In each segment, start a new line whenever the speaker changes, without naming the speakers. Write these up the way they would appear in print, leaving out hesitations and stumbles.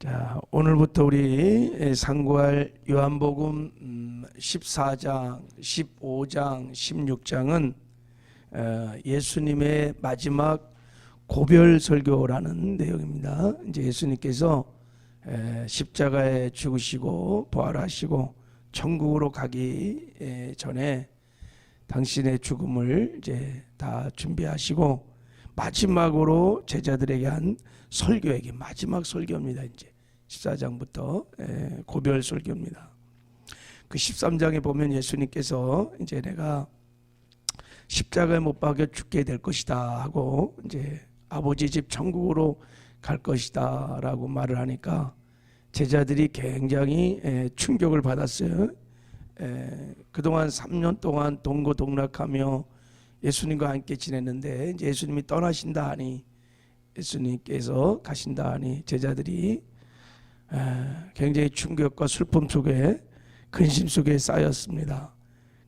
자, 오늘부터 우리 상고할 요한복음 14장, 15장, 16장은 예수님의 마지막 고별 설교라는 내용입니다. 이제 예수님께서 십자가에 죽으시고 부활하시고 천국으로 가기 전에 당신의 죽음을 이제 다 준비하시고 마지막으로 제자들에게 한 설교에게 마지막 설교입니다. 이제 14장부터 고별 설교입니다. 그 13장에 보면 예수님께서 이제 내가 십자가에 못 박혀 죽게 될 것이다 하고 이제 아버지 집 천국으로 갈 것이다라고 말을 하니까 제자들이 굉장히 충격을 받았어요. 그동안 3년 동안 동고동락하며 예수님과 함께 지냈는데 이제 예수님이 떠나신다 하니, 예수님께서 가신다 하니 제자들이 굉장히 충격과 슬픔 속에, 근심 속에 쌓였습니다.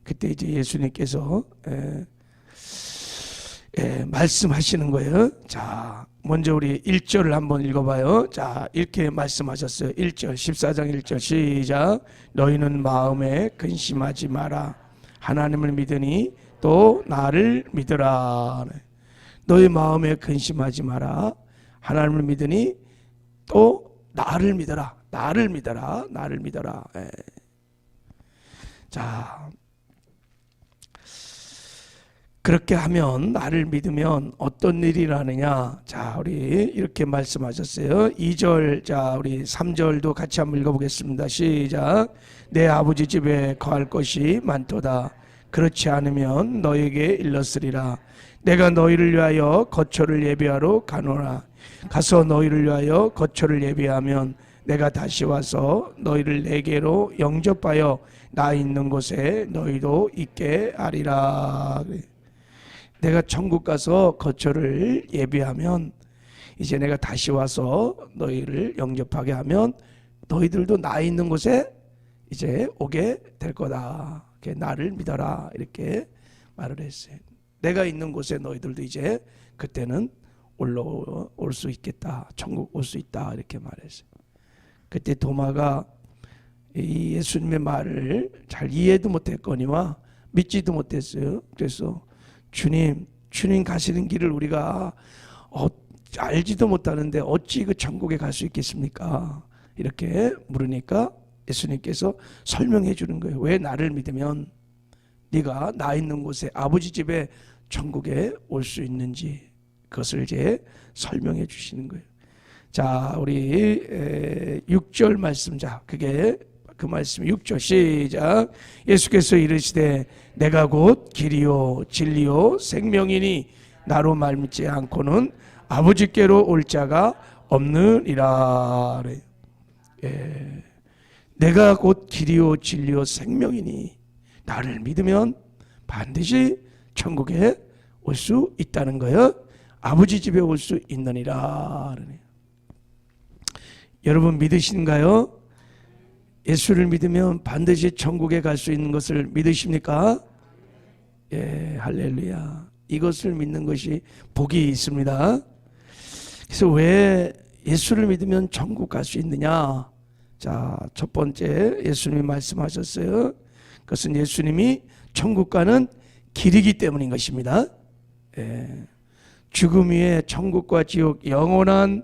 그때 이제 예수님께서 말씀하시는 거예요. 자, 먼저 우리 1절을 한번 읽어봐요. 자, 이렇게 말씀하셨어요. 1절, 14장 1절 시작. 너희는 마음에 근심하지 마라. 하나님을 믿으니 또 나를 믿으라. 너희 마음에 근심하지 마라. 하나님을 믿으니 또 나를 믿어라. 나를 믿어라. 나를 믿어라. 자, 그렇게 하면, 나를 믿으면 어떤 일이 일어나느냐. 자, 우리 이렇게 말씀하셨어요. 2절, 자, 우리 3절도 같이 한번 읽어보겠습니다. 시작. 내 아버지 집에 거할 것이 많도다. 그렇지 않으면 너에게 일렀으리라. 내가 너희를 위하여 거처를 예비하러 가노라. 가서 너희를 위하여 거처를 예비하면 내가 다시 와서 너희를 내게로 영접하여 나 있는 곳에 너희도 있게 하리라. 내가 천국 가서 거처를 예비하면 이제 내가 다시 와서 너희를 영접하게 하면 너희들도 나 있는 곳에 이제 오게 될 거다. 나를 믿어라. 이렇게 말을 했어요. 내가 있는 곳에 너희들도 이제 그때는 올라올 수 있겠다. 천국 올 수 있다. 이렇게 말했어요. 그때 도마가 이 예수님의 말을 잘 이해도 못했거니와 믿지도 못했어요. 그래서 주님 가시는 길을 우리가 알지도 못하는데 어찌 그 천국에 갈 수 있겠습니까? 이렇게 물으니까 예수님께서 설명해 주는 거예요. 왜 나를 믿으면 네가 나 있는 곳에 아버지 집에 천국에 올 수 있는지 그것을 이제 설명해 주시는 거예요. 자, 우리 6절 말씀. 자, 그게 그 말씀 6절 시작. 예수께서 이르시되 내가 곧 길이요 진리요 생명이니 나로 말미지 않고는 아버지께로 올 자가 없느니라. 내가 곧 길이요 진리요 생명이니 나를 믿으면 반드시 천국에 올 수 있다는 거예요. 아버지 집에 올 수 있느니라. 여러분 믿으신가요? 예수를 믿으면 반드시 천국에 갈 수 있는 것을 믿으십니까? 예, 할렐루야. 이것을 믿는 것이 복이 있습니다. 그래서 왜 예수를 믿으면 천국 갈 수 있느냐? 자, 첫 번째 예수님이 말씀하셨어요. 그것은 예수님이 천국 가는 길이기 때문인 것입니다. 예, 죽음 위에 천국과 지옥 영원한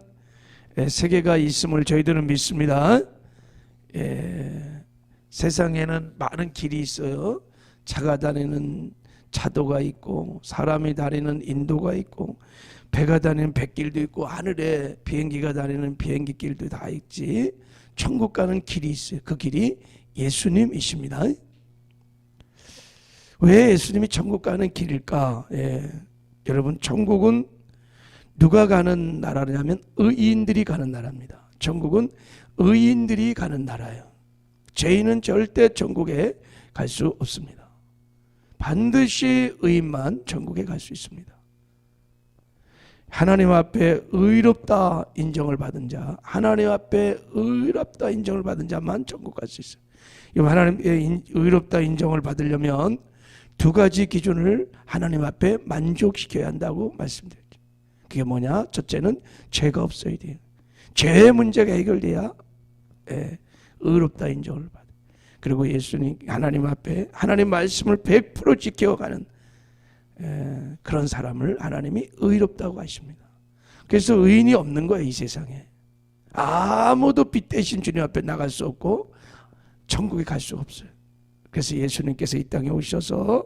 세계가 있음을 저희들은 믿습니다. 세상에는 많은 길이 있어요. 차가 다니는 차도가 있고 사람이 다니는 인도가 있고 배가 다니는 뱃길도 있고 하늘에 비행기가 다니는 비행기 길도 다 있지. 천국 가는 길이 있어요. 그 길이 예수님이십니다. 왜 예수님이 천국 가는 길일까? 여러분, 천국은 누가 가는 나라냐면 의인들이 가는 나라입니다. 천국은 의인들이 가는 나라예요. 죄인은 절대 천국에 갈 수 없습니다. 반드시 의인만 천국에 갈 수 있습니다. 하나님 앞에 의롭다 인정을 받은 자, 하나님 앞에 의롭다 인정을 받은 자만 천국 갈 수 있어요. 하나님의 의롭다 인정을 받으려면 두 가지 기준을 하나님 앞에 만족시켜야 한다고 말씀드렸죠. 그게 뭐냐? 첫째는 죄가 없어야 돼요. 죄의 문제가 해결돼야 의롭다 인정을 받아요. 그리고 예수님 하나님 앞에 하나님 말씀을 100% 지켜가는 그런 사람을 하나님이 의롭다고 하십니다. 그래서 의인이 없는 거예요. 이 세상에 아무도 빛 대신 주님 앞에 나갈 수 없고 천국에 갈 수 없어요. 그래서 예수님께서 이 땅에 오셔서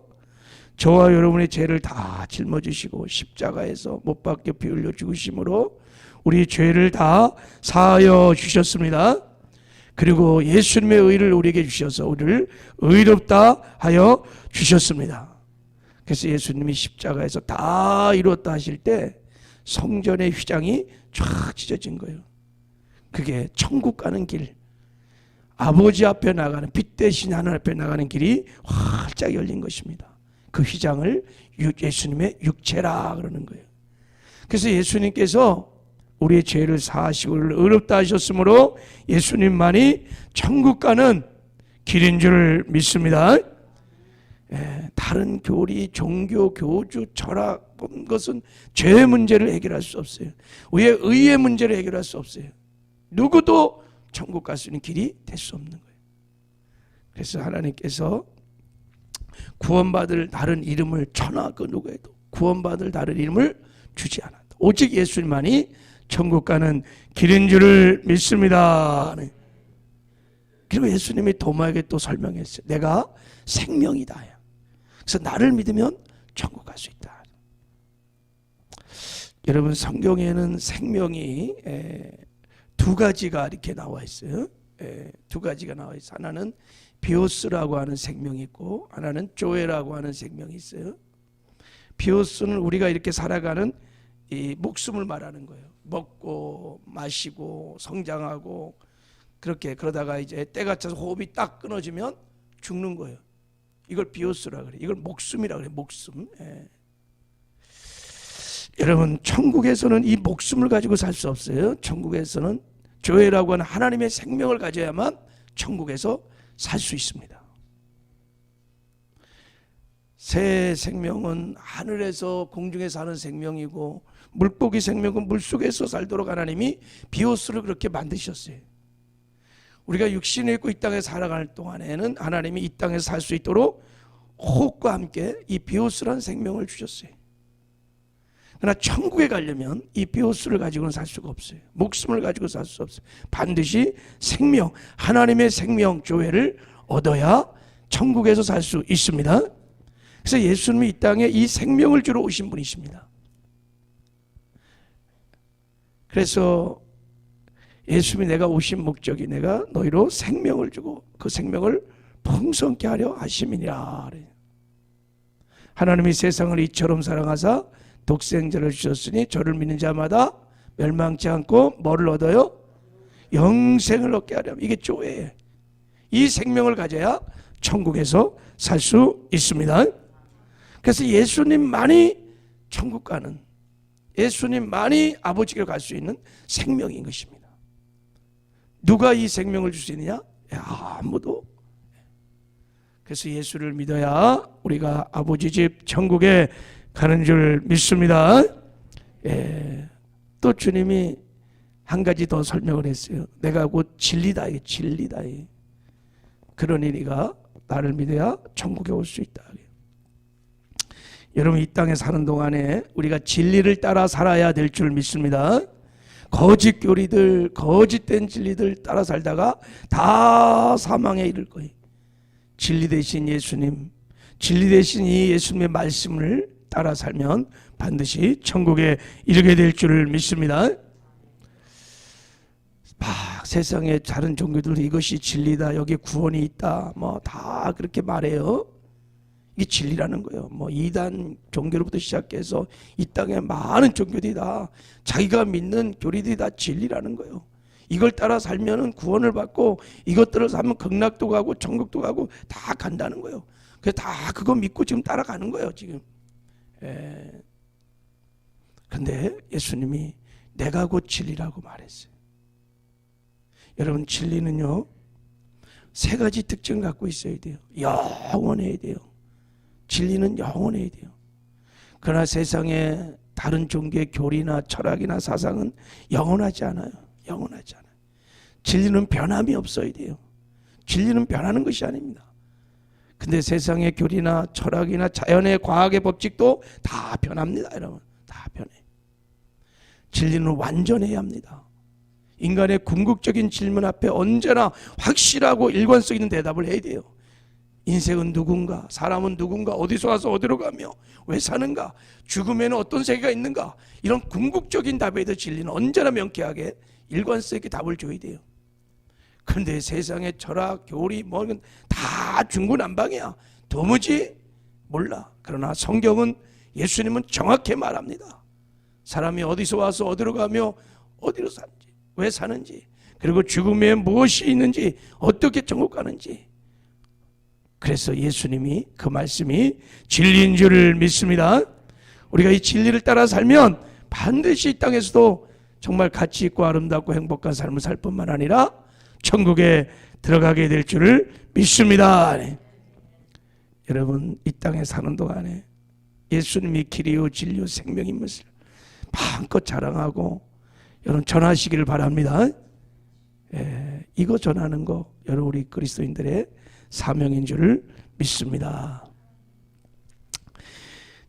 저와 여러분의 죄를 다 짊어지시고 십자가에서 못 박혀 피 흘려 죽으심으로 우리 죄를 다 사하여 주셨습니다. 그리고 예수님의 의를 우리에게 주셔서 우리를 의롭다 하여 주셨습니다. 그래서 예수님이 십자가에서 다 이루었다 하실 때 성전의 휘장이 쫙 찢어진 거예요. 그게 천국 가는 길, 아버지 앞에 나가는 빛 대신 하늘 앞에 나가는 길이 활짝 열린 것입니다. 그 휘장을 예수님의 육체라 그러는 거예요. 그래서 예수님께서 우리의 죄를 사하시고 우리를 의롭다 하셨으므로 예수님만이 천국 가는 길인 줄 믿습니다. 다른 교리, 종교, 교주, 철학 본 것은 죄의 문제를 해결할 수 없어요. 우리의 의의 문제를 해결할 수 없어요. 누구도 천국 갈 수 있는 길이 될 수 없는 거예요. 그래서 하나님께서 구원받을 다른 이름을 천하 그 누구에도 구원받을 다른 이름을 주지 않았다. 오직 예수님만이 천국 가는 길인 줄을 믿습니다. 그리고 예수님이 도마에게 또 설명했어요. 내가 생명이다. 그래서 나를 믿으면 천국 갈 수 있다. 여러분 성경에는 생명이 두 가지가 이렇게 나와 있어요. 두 가지가 나와 있어요. 하나는 비오스라고 하는 생명이 있고 하나는 조에라고 하는 생명이 있어요. 비오스는 우리가 이렇게 살아가는 이 목숨을 말하는 거예요. 먹고 마시고 성장하고 그렇게 그러다가 이제 때가 차서 호흡이 딱 끊어지면 죽는 거예요. 이걸 비오스라 그래. 이걸 목숨이라 그래. 목숨. 여러분 천국에서는 이 목숨을 가지고 살 수 없어요. 천국에서는 조회라고 하는 하나님의 생명을 가져야만 천국에서 살 수 있습니다. 새 생명은 하늘에서 공중에 사는 생명이고 물고기 생명은 물속에서 살도록 하나님이 비오스를 그렇게 만드셨어요. 우리가 육신을 입고 이 땅에 살아갈 동안에는 하나님이 이 땅에 살 수 있도록 호흡과 함께 이 비오스라는 생명을 주셨어요. 그러나 천국에 가려면 이 비오스를 가지고는 살 수가 없어요. 목숨을 가지고 살 수 없어요. 반드시 생명, 하나님의 생명 조회를 얻어야 천국에서 살 수 있습니다. 그래서 예수님이 이 땅에 이 생명을 주러 오신 분이십니다. 그래서 예수님이 내가 오신 목적이 내가 너희로 생명을 주고 그 생명을 풍성케 하려 하심이니라. 하나님이 세상을 이처럼 사랑하사 독생자를 주셨으니 저를 믿는 자마다 멸망치 않고 뭐를 얻어요? 영생을 얻게 하려면 이게 조회예요. 이 생명을 가져야 천국에서 살 수 있습니다. 그래서 예수님만이 천국 가는, 예수님만이 아버지께 갈 수 있는 생명인 것입니다. 누가 이 생명을 줄 수 있느냐? 아무도. 그래서 예수를 믿어야 우리가 아버지 집 천국에 가는 줄 믿습니다. 또 주님이 한 가지 더 설명을 했어요. 내가 곧 진리다. 진리다. 그러니 네가 나를 믿어야 천국에 올 수 있다. 여러분 이 땅에 사는 동안에 우리가 진리를 따라 살아야 될 줄 믿습니다. 거짓 교리들, 거짓된 진리들 따라 살다가 다 사망에 이를 거예요. 진리 대신 예수님, 진리 대신 이 예수님의 말씀을 따라 살면 반드시 천국에 이르게 될 줄 믿습니다. 세상에 다른 종교들은 이것이 진리다, 여기 구원이 있다, 뭐 다 그렇게 말해요. 이게 진리라는 거예요. 뭐 이단 종교로부터 시작해서 이 땅에 많은 종교들이 다 자기가 믿는 교리들이 다 진리라는 거예요. 이걸 따라 살면은 구원을 받고 이것들을 하면 극락도 가고 천국도 가고 다 간다는 거예요. 그래서 다 그거 믿고 지금 따라가는 거예요 지금. 근데 예수님이 내가 곧 진리라고 말했어요. 여러분 진리는요 세 가지 특징을 갖고 있어야 돼요. 영원해야 돼요. 진리는 영원해야 돼요. 그러나 세상에 다른 종교의 교리나 철학이나 사상은 영원하지 않아요. 영원하지 않아요. 진리는 변함이 없어야 돼요. 진리는 변하는 것이 아닙니다. 근데 세상의 교리나 철학이나 자연의 과학의 법칙도 다 변합니다. 여러분, 다 변해. 진리는 완전해야 합니다. 인간의 궁극적인 질문 앞에 언제나 확실하고 일관성 있는 대답을 해야 돼요. 인생은 누군가, 사람은 누군가, 어디서 와서 어디로 가며 왜 사는가, 죽음에는 어떤 세계가 있는가, 이런 궁극적인 답에 대해 진리는 언제나 명쾌하게 일관성 있게 답을 줘야 돼요. 그런데 세상의 철학, 교리 다 중구난방이야. 도무지 몰라. 그러나 성경은, 예수님은 정확히 말합니다. 사람이 어디서 와서 어디로 가며 어디로 사는지, 왜 사는지, 그리고 죽음에 무엇이 있는지, 어떻게 천국 가는지. 그래서 예수님이 그 말씀이 진리인 줄을 믿습니다. 우리가 이 진리를 따라 살면 반드시 이 땅에서도 정말 가치 있고 아름답고 행복한 삶을 살 뿐만 아니라 천국에 들어가게 될 줄을 믿습니다. 여러분, 이 땅에 사는 동안에 예수님이 길이요 진리요 생명인 것을 마음껏 자랑하고 여러분 전하시기를 바랍니다. 이거 전하는 거 여러분 우리 그리스도인들의 사명인 줄을 믿습니다.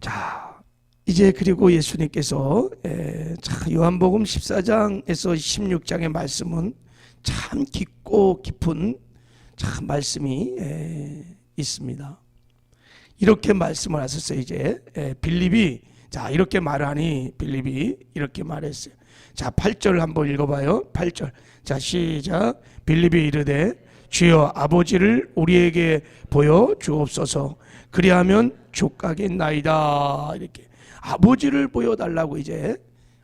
자, 이제 그리고 예수님께서 요한복음 14장에서 16장의 말씀은 참 깊고 깊은 참 말씀이 있습니다. 이렇게 말씀을 하셨어요. 이제 빌립이 자 이렇게 말하니 빌립이 이렇게 말했어요. 자 8절 한번 읽어봐요. 8절 자 시작. 빌립이 이르되 주여 아버지를 우리에게 보여 주옵소서. 그리하면 족하겠나이다. 이렇게 아버지를 보여달라고 이제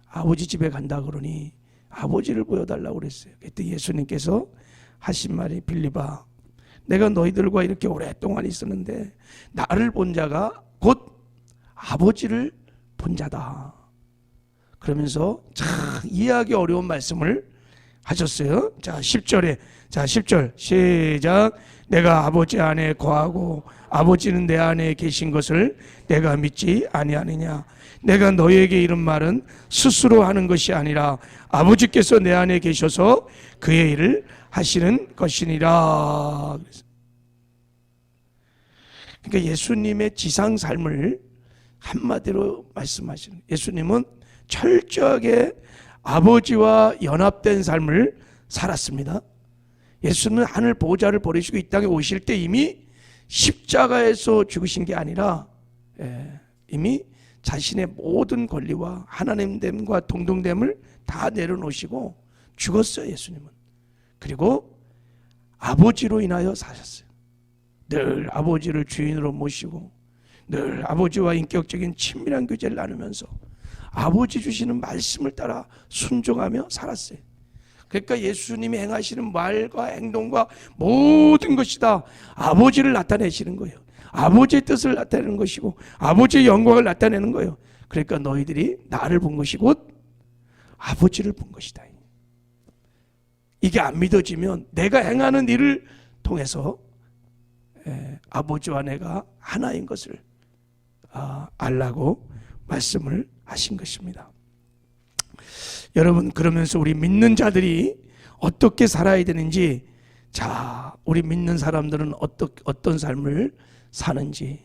아버지 집에 간다 그러니 아버지를 보여달라고 그랬어요. 그때 예수님께서 하신 말이 빌립아 내가 너희들과 이렇게 오랫동안 있었는데 나를 본 자가 곧 아버지를 본 자다. 그러면서 참 이해하기 어려운 말씀을 하셨어요. 자 10절에 자 10절 시작. 내가 아버지 안에 거하고 아버지는 내 안에 계신 것을 내가 믿지 아니하느냐. 내가 너희에게 이런 말은 스스로 하는 것이 아니라 아버지께서 내 안에 계셔서 그의 일을 하시는 것이니라. 그러니까 예수님의 지상 삶을 한마디로 말씀하시는, 예수님은 철저하게 아버지와 연합된 삶을 살았습니다. 예수는 하늘 보좌를 버리시고 이 땅에 오실 때 이미 십자가에서 죽으신 게 아니라 이미 자신의 모든 권리와 하나님됨과 동등됨을 다 내려놓으시고 죽었어요. 예수님은. 그리고 아버지로 인하여 사셨어요. 늘 아버지를 주인으로 모시고 늘 아버지와 인격적인 친밀한 교제를 나누면서 아버지 주시는 말씀을 따라 순종하며 살았어요. 그러니까 예수님이 행하시는 말과 행동과 모든 것이 다 아버지를 나타내시는 거예요. 아버지의 뜻을 나타내는 것이고 아버지의 영광을 나타내는 거예요. 그러니까 너희들이 나를 본 것이 곧 아버지를 본 것이다. 이게 안 믿어지면 내가 행하는 일을 통해서 아버지와 내가 하나인 것을 알라고 말씀을 하신 것입니다. 여러분, 그러면서 우리 믿는 자들이 어떻게 살아야 되는지, 자 우리 믿는 사람들은 어떤 삶을 사는지,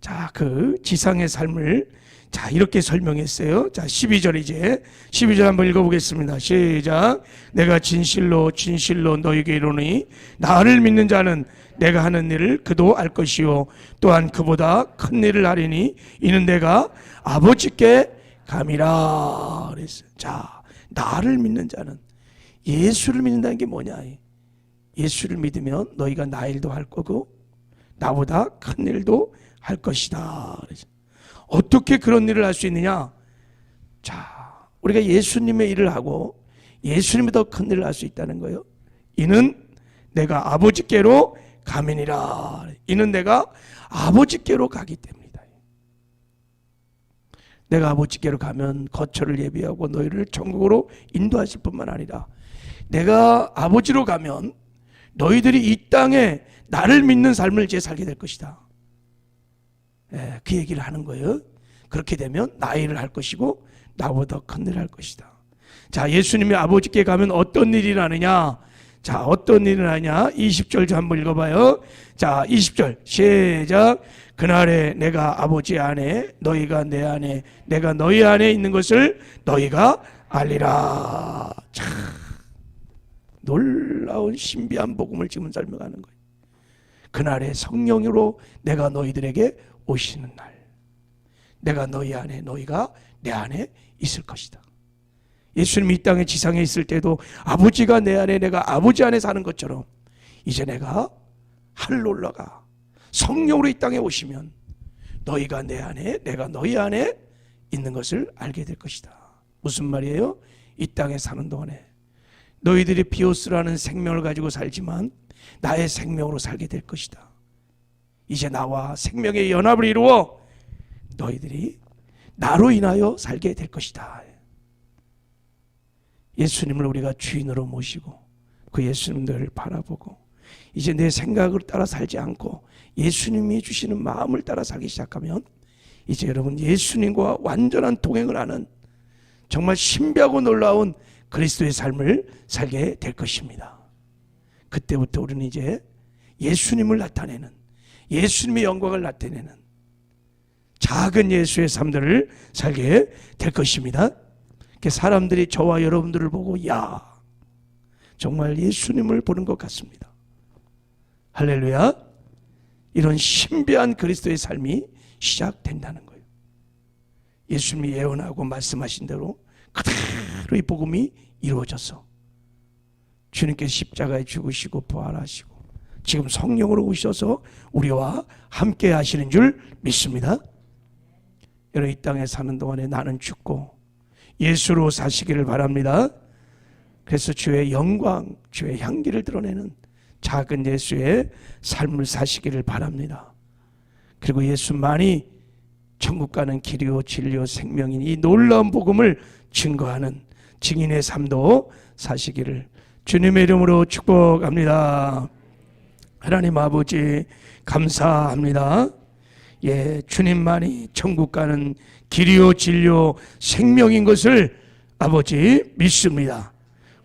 자 그 지상의 삶을 자 이렇게 설명했어요. 자 12절 이제 12절 한번 읽어보겠습니다. 시작. 내가 진실로 진실로 너에게 이르노니 나를 믿는 자는 내가 하는 일을 그도 알 것이요 또한 그보다 큰 일을 하리니 이는 내가 아버지께 감이라 그랬어요. 자 나를 믿는 자는, 예수를 믿는다는 게 뭐냐, 예수를 믿으면 너희가 나 일도 할 거고 나보다 큰 일도 할 것이다. 그래서 어떻게 그런 일을 할 수 있느냐? 자, 우리가 예수님의 일을 하고 예수님이 더 큰 일을 할 수 있다는 거예요. 이는 내가 아버지께로 가면이라. 이는 내가 아버지께로 가기 때문이다. 내가 아버지께로 가면 거처를 예비하고 너희를 천국으로 인도하실 뿐만 아니라 내가 아버지로 가면 너희들이 이 땅에 나를 믿는 삶을 이제 살게 될 것이다. 그 얘기를 하는 거예요. 그렇게 되면 나의 일을 할 것이고 나보다 큰 일을 할 것이다. 자, 예수님이 아버지께 가면 어떤 일이 나느냐? 자, 어떤 일이 나냐? 20절 한번 읽어봐요. 자, 20절 시작. 그날에 내가 아버지 안에, 너희가 내 안에, 내가 너희 안에 있는 것을 너희가 알리라. 참 놀라운 신비한 복음을 지금 설명하는 거예요. 그날에 성령으로 내가 너희들에게 오시는 날, 내가 너희 안에, 너희가 내 안에 있을 것이다. 예수님이 이 땅에 지상에 있을 때도 아버지가 내 안에, 내가 아버지 안에 사는 것처럼 이제 내가 하늘로 올라가 성령으로 이 땅에 오시면 너희가 내 안에, 내가 너희 안에 있는 것을 알게 될 것이다. 무슨 말이에요? 이 땅에 사는 동안에 너희들이 비오스라는 생명을 가지고 살지만 나의 생명으로 살게 될 것이다. 이제 나와 생명의 연합을 이루어 너희들이 나로 인하여 살게 될 것이다. 예수님을 우리가 주인으로 모시고 그 예수님들을 바라보고 이제 내 생각을 따라 살지 않고 예수님이 주시는 마음을 따라 살기 시작하면 이제 여러분 예수님과 완전한 동행을 하는 정말 신비하고 놀라운 그리스도의 삶을 살게 될 것입니다. 그때부터 우리는 이제 예수님을 나타내는, 예수님의 영광을 나타내는 작은 예수의 삶들을 살게 될 것입니다. 사람들이 저와 여러분들을 보고 야, 정말 예수님을 보는 것 같습니다. 할렐루야. 이런 신비한 그리스도의 삶이 시작된다는 거예요. 예수님이 예언하고 말씀하신 대로 그대로 이 복음이 이루어져서 주님께서 십자가에 죽으시고 부활하시고 지금 성령으로 오셔서 우리와 함께 하시는 줄 믿습니다. 여러분, 이 땅에 사는 동안에 나는 죽고 예수로 사시기를 바랍니다. 그래서 주의 영광, 주의 향기를 드러내는 작은 예수의 삶을 사시기를 바랍니다. 그리고 예수만이 천국 가는 길이요 진리요 생명인 이 놀라운 복음을 증거하는 증인의 삶도 사시기를 주님의 이름으로 축복합니다. 하나님 아버지 감사합니다. 예, 주님만이 천국 가는 길이요 진리요 생명인 것을 아버지 믿습니다.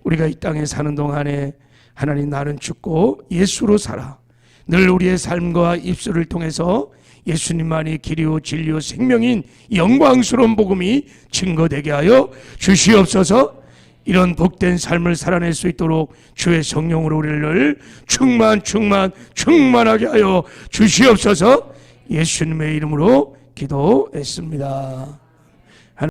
우리가 이 땅에 사는 동안에 하나님 나는 죽고 예수로 살아 늘 우리의 삶과 입술을 통해서 예수님만이 길이요 진리요 생명인 영광스러운 복음이 증거되게 하여 주시옵소서. 이런 복된 삶을 살아낼 수 있도록 주의 성령으로 우리를 충만하게 하여 주시옵소서. 예수님의 이름으로 기도했습니다.